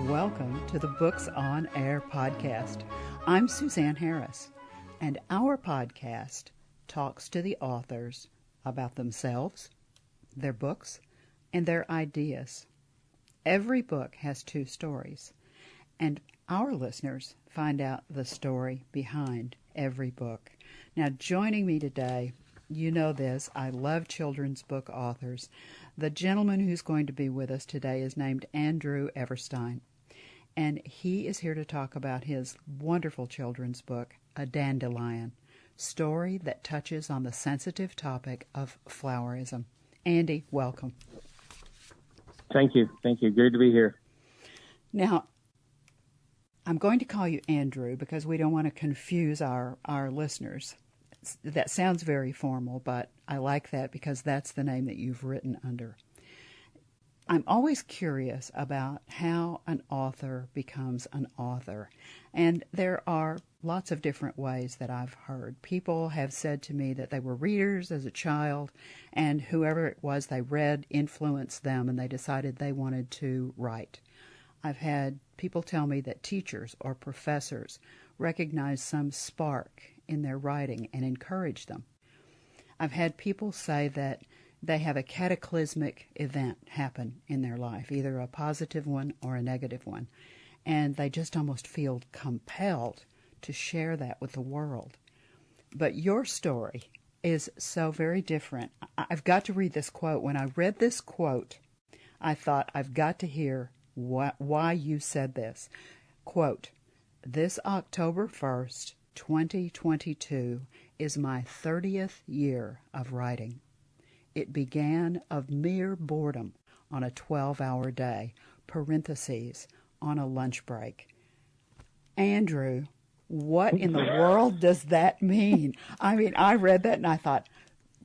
Welcome to the Books on Air podcast. I'm Suzanne Harris, and our podcast talks to the authors about themselves, their books, and their ideas. Every book has two stories, and our listeners find out the story behind every book. Now, joining me today, you know this, I love children's book authors. The gentleman who's going to be with us today is named Andrew Everstine, and he is here to talk about his wonderful children's book, A Dandelion, story that touches on the sensitive topic of flowerism. Andy, welcome. Thank you. Good to be here. Now, I'm going to call you Andrew because we don't want to confuse our listeners. That sounds very formal, but I like that because that's the name that you've written under. I'm always curious about how an author becomes an author. And there are lots of different ways that I've heard. People have said to me that they were readers as a child, and whoever it was they read influenced them, and they decided they wanted to write. I've had people tell me that teachers or professors recognize some spark in their writing and encourage them. I've had people say that they have a cataclysmic event happen in their life, either a positive one or a negative one, and they just almost feel compelled to share that with the world. But your story is so very different. I've got to read this quote. When I read this quote, I thought, I've got to hear why you said this. Quote, "This October 1st, 2022 is my 30th year of writing. It began of mere boredom on a 12-hour day, parentheses, on a lunch break." Andrew, what in the world does that mean? I mean, I read that and I thought,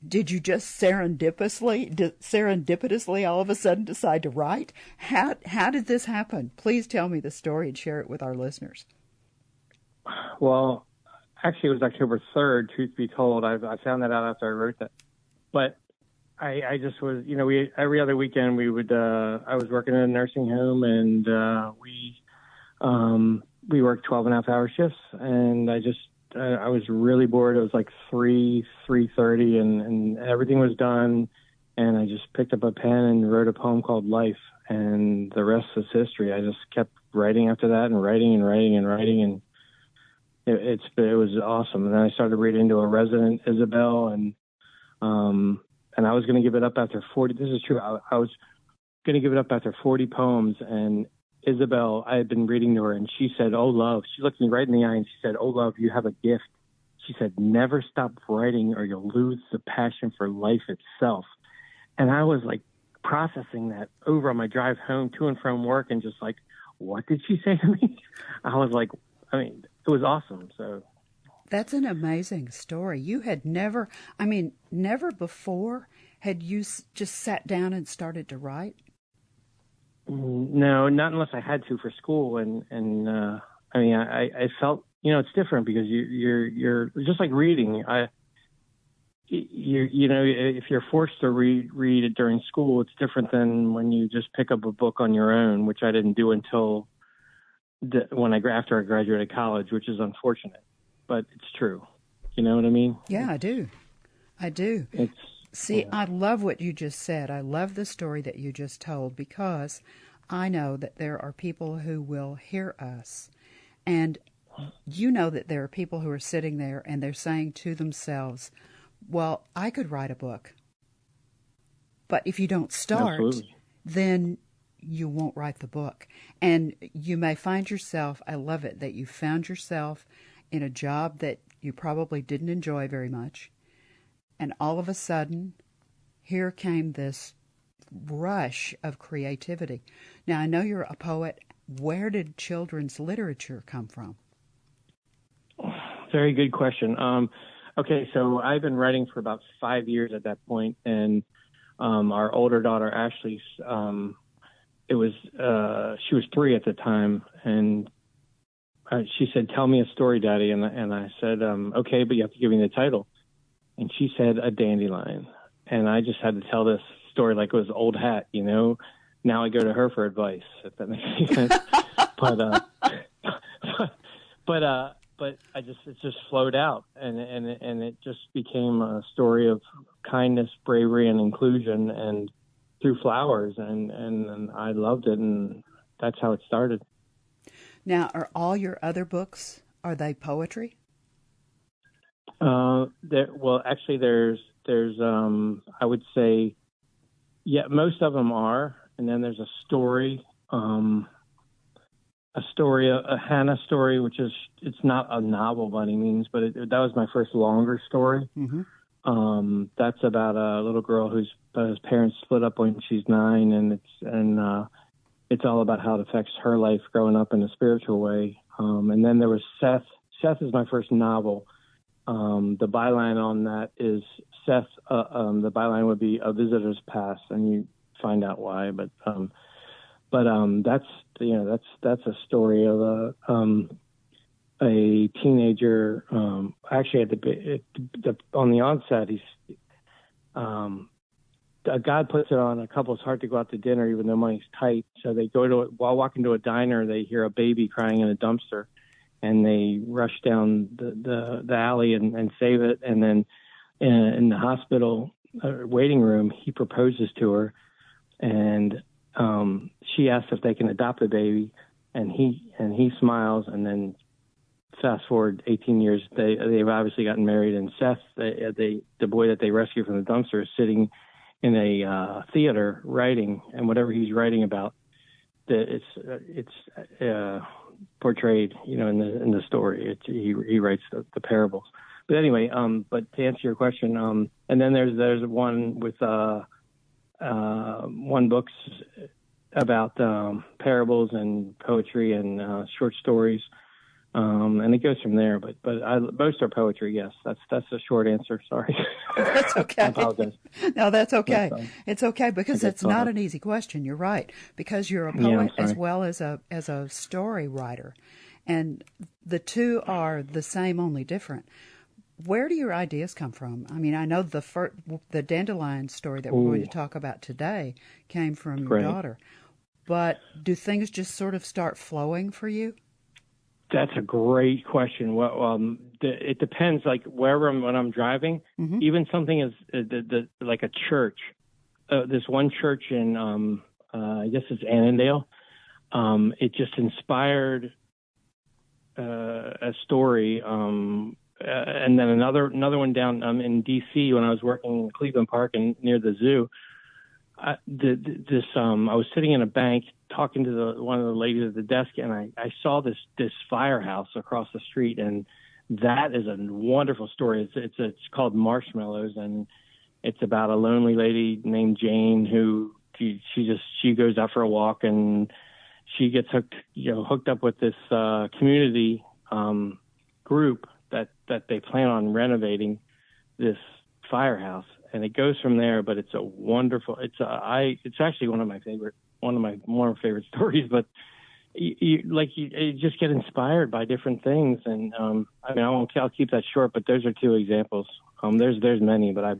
did you just serendipitously all of a sudden decide to write? How did this happen? Please tell me the story and share it with our listeners. Well, actually, it was October 3rd, truth be told. I found that out after I wrote that. But I just was, every other weekend we would, I was working in a nursing home, and we worked 12.5-hour shifts, and I was really bored. It was like 3:30, and everything was done, and I just picked up a pen and wrote a poem called Life, and the rest is history. I just kept writing after that, and writing, and it was awesome. And then I started reading to a resident, Isabel, and I was going to give it up after 40. This is true. I was going to give it up after 40 poems, and Isabel, I had been reading to her, and she said, "Oh, love." She looked me right in the eye, and she said, "Oh, love, you have a gift." She said, "Never stop writing or you'll lose the passion for life itself." And I was like processing that over on my drive home to and from work, and just like, what did she say to me? I was like, it was awesome. So that's an amazing story. You had never before had you just sat down and started to write? No, not unless I had to for school. And I felt, it's different because you're just like reading. If you're forced to read it during school, it's different than when you just pick up a book on your own, which I didn't do until after I graduated college, which is unfortunate, but it's true. You know what I mean? Yeah, I do. I love what you just said. I love the story that you just told because I know that there are people who will hear us, and you know that there are people who are sitting there and they're saying to themselves, well, I could write a book, but if you don't start, Absolutely. Then you won't write the book. And you may find yourself, I love it, that you found yourself in a job that you probably didn't enjoy very much. And all of a sudden, here came this rush of creativity. Now, I know you're a poet. Where did children's literature come from? Very good question. Okay, so I've been writing for about 5 years at that point, and our older daughter, Ashli, she was 3 at the time, and she said, "Tell me a story, Daddy," and I said, "Okay, but you have to give me the title." And she said, "A Dandelion," and I just had to tell this story like it was old hat, Now I go to her for advice, if that makes any sense. but it just flowed out, and it just became a story of kindness, bravery, and inclusion, and through flowers, and I loved it, and that's how it started. Now, are all your other books, are they poetry? Actually, there's I would say, yeah, most of them are, and then there's a story, a Hannah story, which is, it's not a novel by any means, but that was my first longer story. Mm-hmm. That's about a little girl whose parents split up when she's 9, and it's all about how it affects her life growing up in a spiritual way. And then there was Seth. Seth is my first novel. The byline on that is Seth. The byline would be A Visitor's Pass, and you find out why. But that's a story of a teenager. Actually, on the onset, God puts it on a couple's heart to go out to dinner, even though money's tight. So they while walking to a diner, they hear a baby crying in a dumpster, and they rush down the alley and save it. And then in the hospital waiting room, he proposes to her, and she asks if they can adopt the baby, and he smiles. And then fast forward 18 years, they've obviously gotten married, and Seth, the boy that they rescued from the dumpster, is sitting in a theater writing, and whatever he's writing about, it's portrayed, in the story. He writes the parables. But anyway, but to answer your question, and then there's one with one book's about parables and poetry and short stories, and it goes from there. But most are poetry. Yes, that's the short answer. Sorry. That's okay. I apologize. No, that's okay. It's okay, because it's not an easy question. You're right, because you're a poet as well as a story writer, and the two are the same, only different. Where do your ideas come from? I mean, I know the Dandelion story that we're going to talk about today came from your daughter, but do things just sort of start flowing for you? That's a great question. Well, it depends. Like when I'm driving, mm-hmm. even something as like a church. This one church in I guess it's Annandale. It just inspired a story. And then another one down in D.C. when I was working in Cleveland Park and near the zoo. I was sitting in a bank talking to one of the ladies at the desk, and I saw this firehouse across the street, and that is a wonderful story. It's called Marshmallows, and it's about a lonely lady named Jane who she goes out for a walk, and she gets hooked up with this community group that they plan on renovating this firehouse. And it goes from there, but it's a wonderful. It's actually one of my favorite stories. But you just get inspired by different things, and I'll keep that short. But those are two examples. There's many, but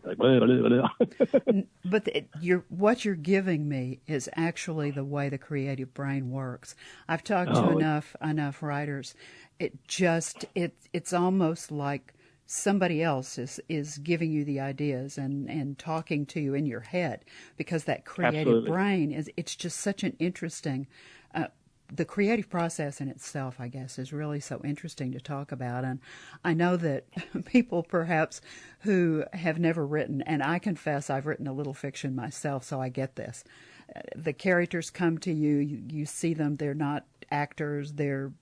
But what you're giving me is actually the way the creative brain works. I've talked to enough writers. It's almost like somebody else is giving you the ideas and talking to you in your head, because that creative brain it's just such an interesting, the creative process in itself, I guess, is really so interesting to talk about. And I know that people perhaps who have never written, and I confess I've written a little fiction myself, so I get this. The characters come to you, you see them, they're not actors, they're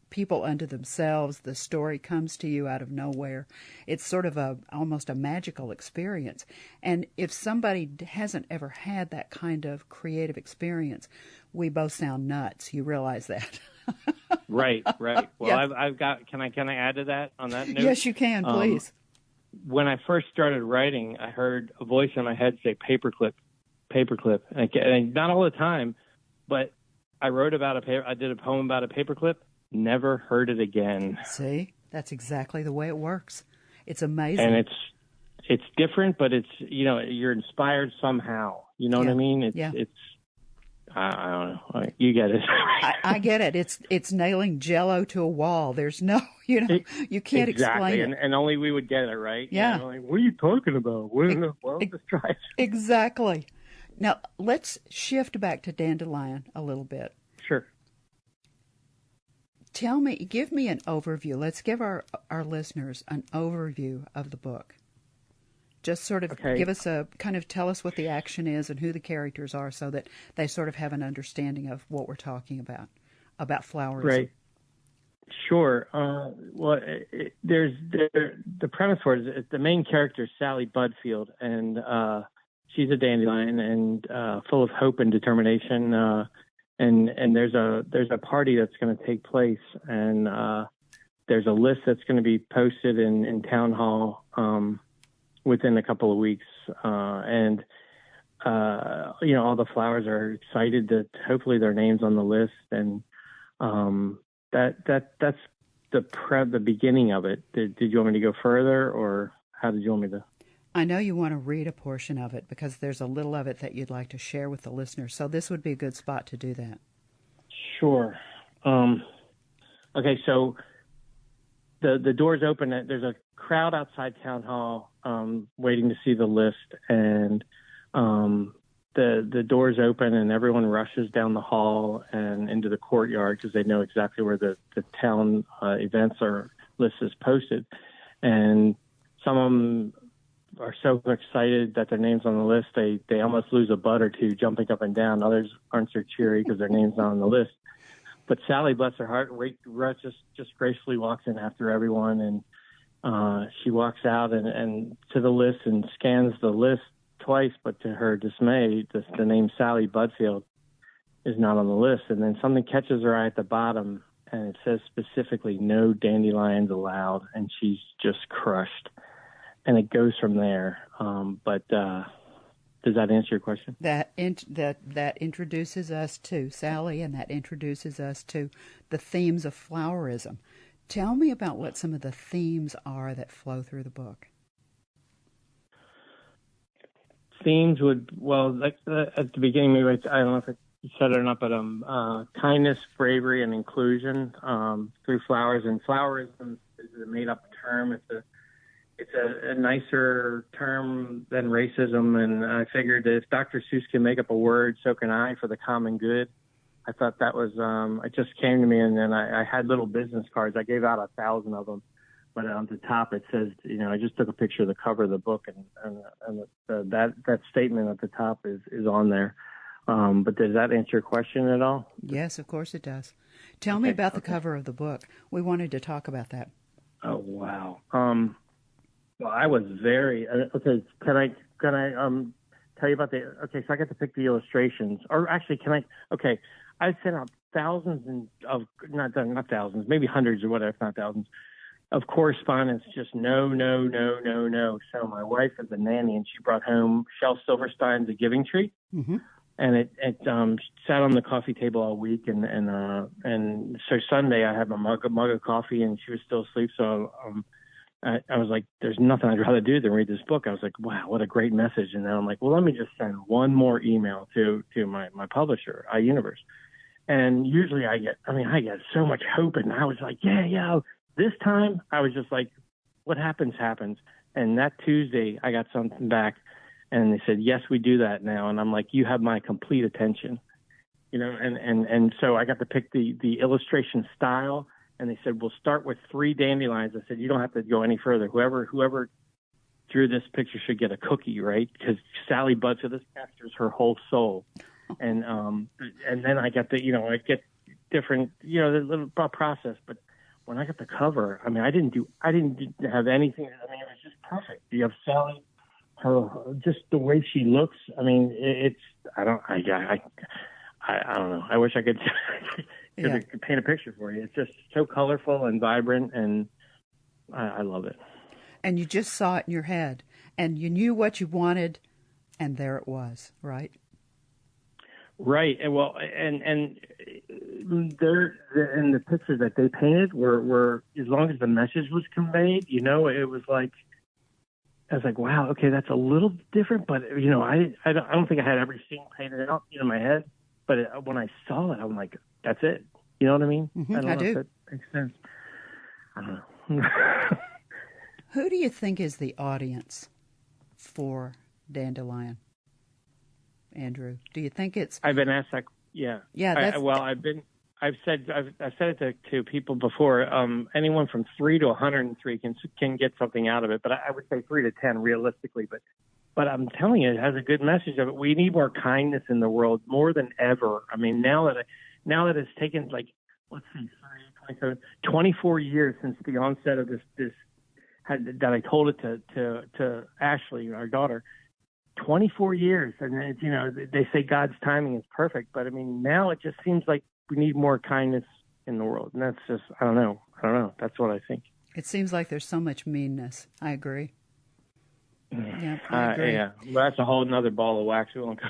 people unto themselves. The story comes to you out of nowhere. It's sort of almost a magical experience. And if somebody hasn't ever had that kind of creative experience, we both sound nuts. You realize that? Right. Well, yeah. I've got. Can I add to that on that note? Yes, you can. Please. When I first started writing, I heard a voice in my head say "paperclip," and not all the time, but I wrote about I did a poem about a paperclip. Never heard it again. See, that's exactly the way it works. It's amazing. And it's different, but it's, you're inspired somehow. You know what I mean? I don't know. You get it. I get it. It's nailing Jell-O to a wall. There's no, you can't exactly. explain it. And only we would get it, right? Yeah. Like, what are you talking about? Well, let's try it. Exactly. Now, let's shift back to Dandelion a little bit. Sure. Give me an overview. Let's give our listeners an overview of the book. Just sort of give us tell us what the action is and who the characters are so that they sort of have an understanding of what we're talking about Flowerism. Right. Sure. There's the premise for it is the main character is Sally Budfield, and she's a dandelion and full of hope and determination. And there's a party that's going to take place, and there's a list that's going to be posted in town hall within a couple of weeks, and all the flowers are excited that hopefully their name's on the list, and that's the beginning of it. Did you want me to go further, or how did you want me to? I know you want to read a portion of it because there's a little of it that you'd like to share with the listeners. So this would be a good spot to do that. Sure. Okay, so the doors open. There's a crowd outside town hall waiting to see the list, and the doors open and everyone rushes down the hall and into the courtyard because they know exactly where the town events or list is posted. And some of them are so excited that their name's on the list, they almost lose a butt or two jumping up and down. Others aren't so cheery because their name's not on the list. But Sally, bless her heart, just gracefully walks in after everyone, and she walks out and to the list and scans the list twice, but to her dismay, the name Sally Budfield is not on the list. And then something catches her eye at the bottom, and it says specifically, "No dandelions allowed," and she's just crushed. And it goes from there. But does that answer your question? That introduces us to Sally, and that introduces us to the themes of Flowerism. Tell me about what some of the themes are that flow through the book. Themes at the beginning, maybe I don't know if I said it or not, but kindness, bravery, and inclusion through flowers. And flowerism is a made-up term. It's a nicer term than racism, and I figured that if Dr. Seuss can make up a word, so can I, for the common good. I thought that was, it just came to me, and then I had little business cards. I gave out 1,000 of them, but on the top it says, I just took a picture of the cover of the book, and that statement at the top is on there. But does that answer your question at all? Yes, of course it does. Tell me about the cover of the book. We wanted to talk about that. Oh, wow. Well, I was very okay. Can I tell you about the? Okay, so I got to pick the illustrations, or actually, can I? Okay, I sent out thousands of not thousands, maybe hundreds or whatever, if not thousands, of correspondence. Just no. So my wife is a nanny, and she brought home Shel Silverstein's A Giving Tree, mm-hmm. and it sat on the coffee table all week, and so Sunday I had my mug of coffee, and she was still asleep, so I was like, there's nothing I'd rather do than read this book. I was like, wow, what a great message. And then I'm like, well, let me just send one more email to my publisher, iUniverse. And usually I get so much hope. And I was like, yeah. This time I was just like, what happens. And that Tuesday I got something back, and they said, yes, we do that now. And I'm like, you have my complete attention, and so I got to pick the illustration style. And they said, we'll start with 3 dandelions. I said, you don't have to go any further. Whoever drew this picture should get a cookie, right? Because Sally Budfield, this captures her whole soul. And then I got I get different, the little process. But when I got the cover, I didn't have anything. It was just perfect. You have Sally, just the way she looks. I don't know. I wish I could. Could paint a picture for you. It's just so colorful and vibrant, and I love it. And you just saw it in your head, and you knew what you wanted, and there it was, right? Right. And the pictures that they painted were as long as the message was conveyed, it was like, I was like, wow, okay, that's a little different, but I don't think I had every scene painted out in my head. But when I saw it, I'm like, that's it. You know what I mean? Mm-hmm, I don't I know do. if that makes sense. I don't know. Who do you think is the audience for Dandelion, Andrew? Do you think it's... I've been asked that. Yeah. Yeah, I've said it to people before. Anyone from 3 to 103 can get something out of it, but I would say 3 to 10 realistically. But I'm telling you, it has a good message of it. We need more kindness in the world more than ever. I mean, now that it's taken, like, let's see, 24 years since the onset of this that I told it to Ashli, our daughter. 24 years, and it's, they say God's timing is perfect, but I mean, now it just seems like we need more kindness in the world, and that's just, I don't know. That's what I think. It seems like there's so much meanness. I agree. Yeah, I agree. Yeah, well, that's a whole nother ball of wax. We won't go.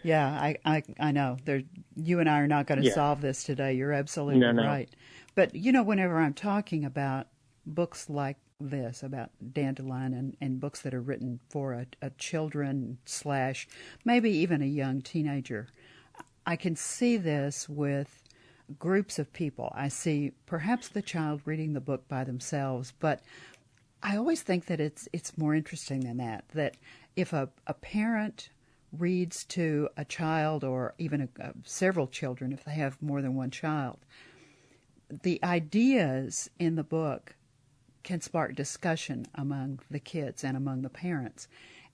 Yeah, I know. You and I are not going to solve this today. You're absolutely right. But whenever I'm talking about books like this, about Dandelion, and books that are written for a children / maybe even a young teenager, I can see this with groups of people. I see perhaps the child reading the book by themselves, but I always think that it's more interesting than that. That if a parent reads to a child, or even several children, if they have more than one child, the ideas in the book can spark discussion among the kids and among the parents.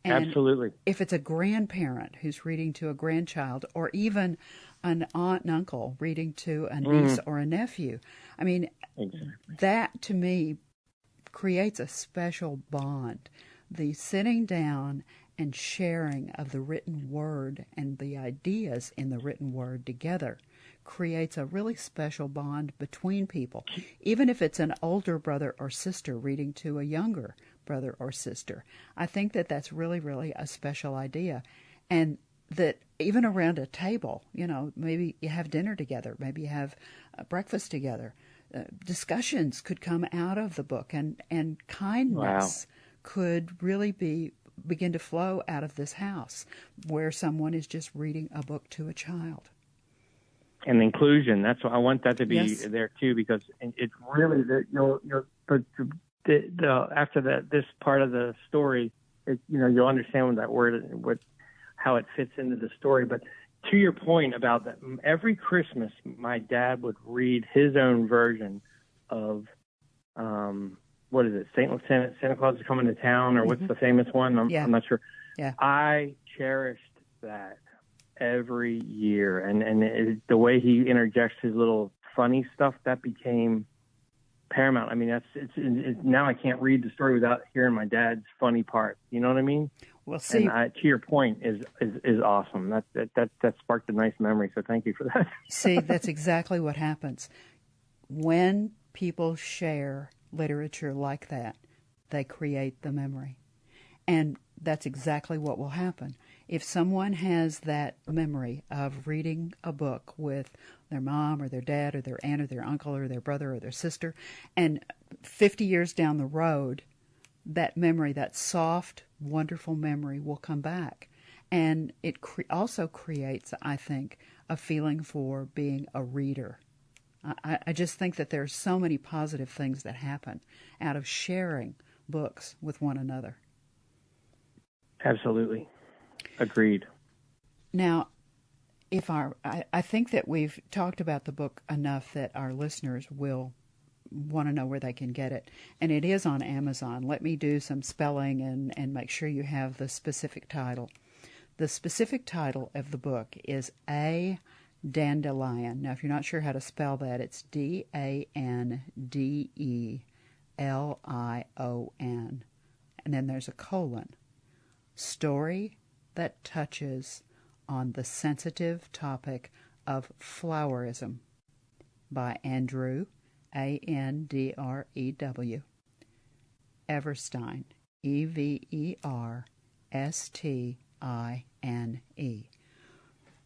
And absolutely. If it's a grandparent who's reading to a grandchild, or even an aunt and uncle reading to a niece or a nephew, I mean, exactly. That to me creates a special bond. The sitting down and sharing of the written word and the ideas in the written word together creates a really special bond between people, even if it's an older brother or sister reading to a younger brother or sister. I think that that's really, really a special idea. And that even around a table, maybe you have dinner together, maybe you have breakfast together, discussions could come out of the book, and kindness could really begin to flow out of this house, where someone is just reading a book to a child. And inclusion, that's what I want that to be there too, because it's really after this part of the story, you'll understand what that word, how it fits into the story. But to your point about that, every Christmas, my dad would read his own version of, what is it, Santa Claus is Coming to Town, or what's the famous one? I'm not sure. Yeah. I cherished that every year, the way he interjects his little funny stuff, that became paramount. I mean, it's now I can't read the story without hearing my dad's funny part. You know what I mean? Well, see, and to your point, is awesome. That sparked a nice memory. So thank you for that. See, that's exactly what happens when people share literature like that. They create the memory, and that's exactly what will happen. If someone has that memory of reading a book with their mom or their dad or their aunt or their uncle or their brother or their sister, and 50 years down the road, that memory, that soft, wonderful memory, will come back. And it also creates, I think, a feeling for being a reader. I just think that there are so many positive things that happen out of sharing books with one another. Absolutely. Agreed. Now, I think that we've talked about the book enough that our listeners will want to know where they can get it. And it is on Amazon. Let me do some spelling and make sure you have the specific title. The specific title of the book is A Dandelion. Now, if you're not sure how to spell that, it's Dandellion. And then there's a colon. Story that touches on the sensitive topic of Flowerism, by Andrew, Andrew, Everstine, Everstine.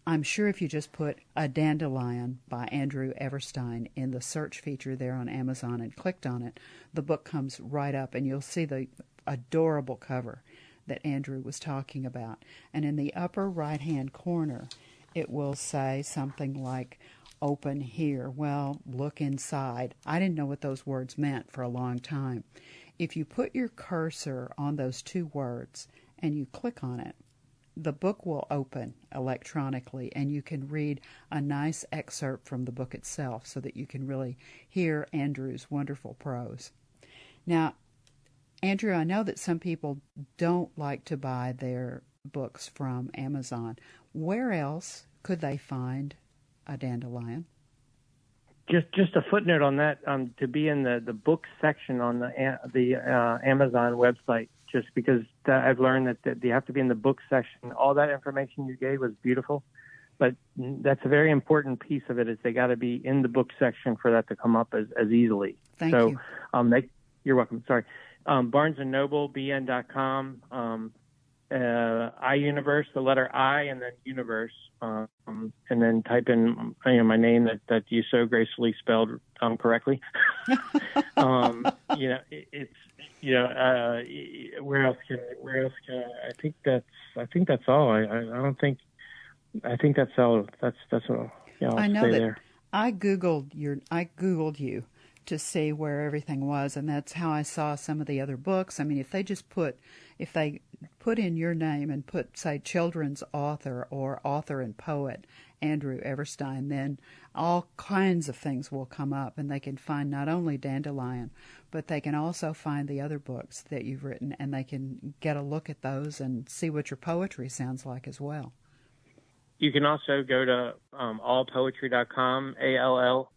I'm sure if you just put A Dandelion by Andrew Everstine in the search feature there on Amazon and clicked on it, the book comes right up, and you'll see the adorable cover. that Andrew was talking about. And in the upper right-hand corner, it will say something like, open here. Well, look inside. I didn't know what those words meant for a long time. If you put your cursor on those two words and you click on it, the book will open electronically, and you can read a nice excerpt from the book itself so that you can really hear Andrew's wonderful prose. Now, Andrew, I know that some people don't like to buy their books from Amazon. Where else could they find a Dandelion? Just a footnote on that, to be in the book section on the Amazon website, just because I've learned that you have to be in the book section. All that information you gave was beautiful, but that's a very important piece of it, is they got to be in the book section for that to come up as easily. Thank you. You're welcome. Sorry. Barnes & Noble, BN.com, iUniverse, the letter I, and then universe, and then type in my name that you so gracefully spelled correctly. Where else can I think that's all. I think that's all. That's all. Yeah, I'll I know stay that there. I Googled you to see where everything was, and that's how I saw some of the other books. I mean, if they put in your name and put, say, children's author or author and poet Andrew Everstine, then all kinds of things will come up, and they can find not only Dandelion, but they can also find the other books that you've written, and they can get a look at those and see what your poetry sounds like as well. You can also go to allpoetry.com, ALL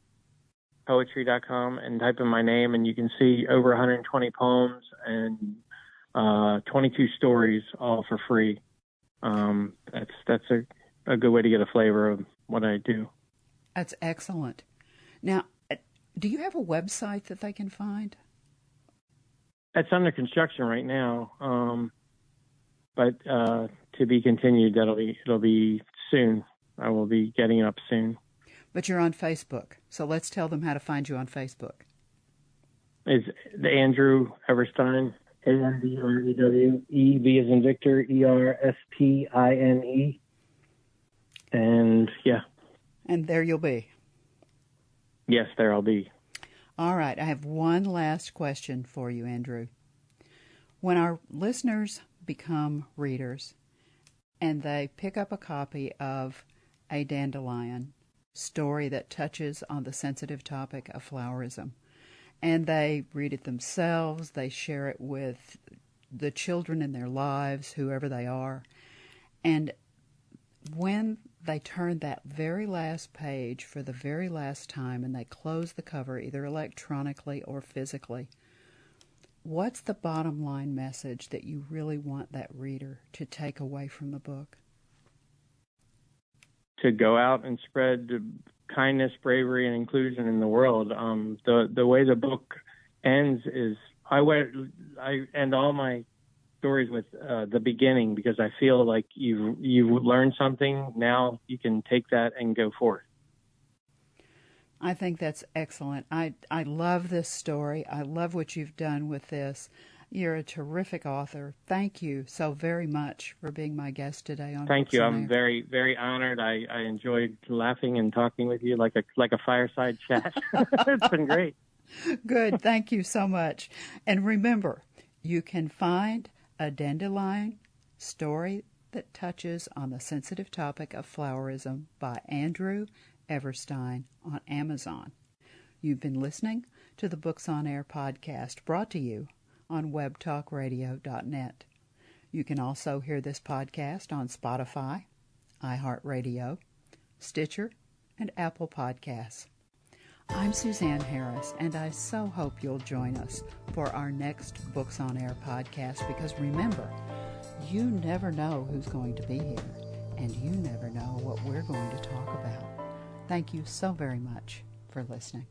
poetry.com, and type in my name, and you can see over 120 poems and 22 stories, all for free. That's a good way to get a flavor of what I do. That's excellent. Now, do you have a website that they can find? It's under construction right now, but to be continued. It'll be soon. I will be getting it up soon. But you're on Facebook, so let's tell them how to find you on Facebook. It's the Andrew Everstine, ANDREW, EV as in Victor, ERSPINE, and yeah. And there you'll be. Yes, there I'll be. All right, I have one last question for you, Andrew. When our listeners become readers and they pick up a copy of a Dandelion story that touches on the sensitive topic of flowerism, and they read it themselves, they share it with the children in their lives, whoever they are, and when they turn that very last page for the very last time and they close the cover, either electronically or physically, what's the bottom line message that you really want that reader to take away from the book? To go out and spread kindness, bravery, and inclusion in the world. The way the book ends is I end all my stories with the beginning, because I feel like you've learned something. Now you can take that and go forth. I think that's excellent. I love this story. I love what you've done with this. You're a terrific author. Thank you so very much for being my guest today on Thank Books you. on I'm Air. very, very honored. I enjoyed laughing and talking with you like a fireside chat. It's been great. Good. Thank you so much. And remember, you can find a Dandelion story that touches on the sensitive topic of flowerism by Andrew Everstine on Amazon. You've been listening to the Books on Air podcast, brought to you on webtalkradio.net. You can also hear this podcast on Spotify, iHeartRadio, Stitcher, and Apple Podcasts. I'm Suzanne Harris, and I so hope you'll join us for our next Books on Air podcast, because remember, you never know who's going to be here, and you never know what we're going to talk about. Thank you so very much for listening.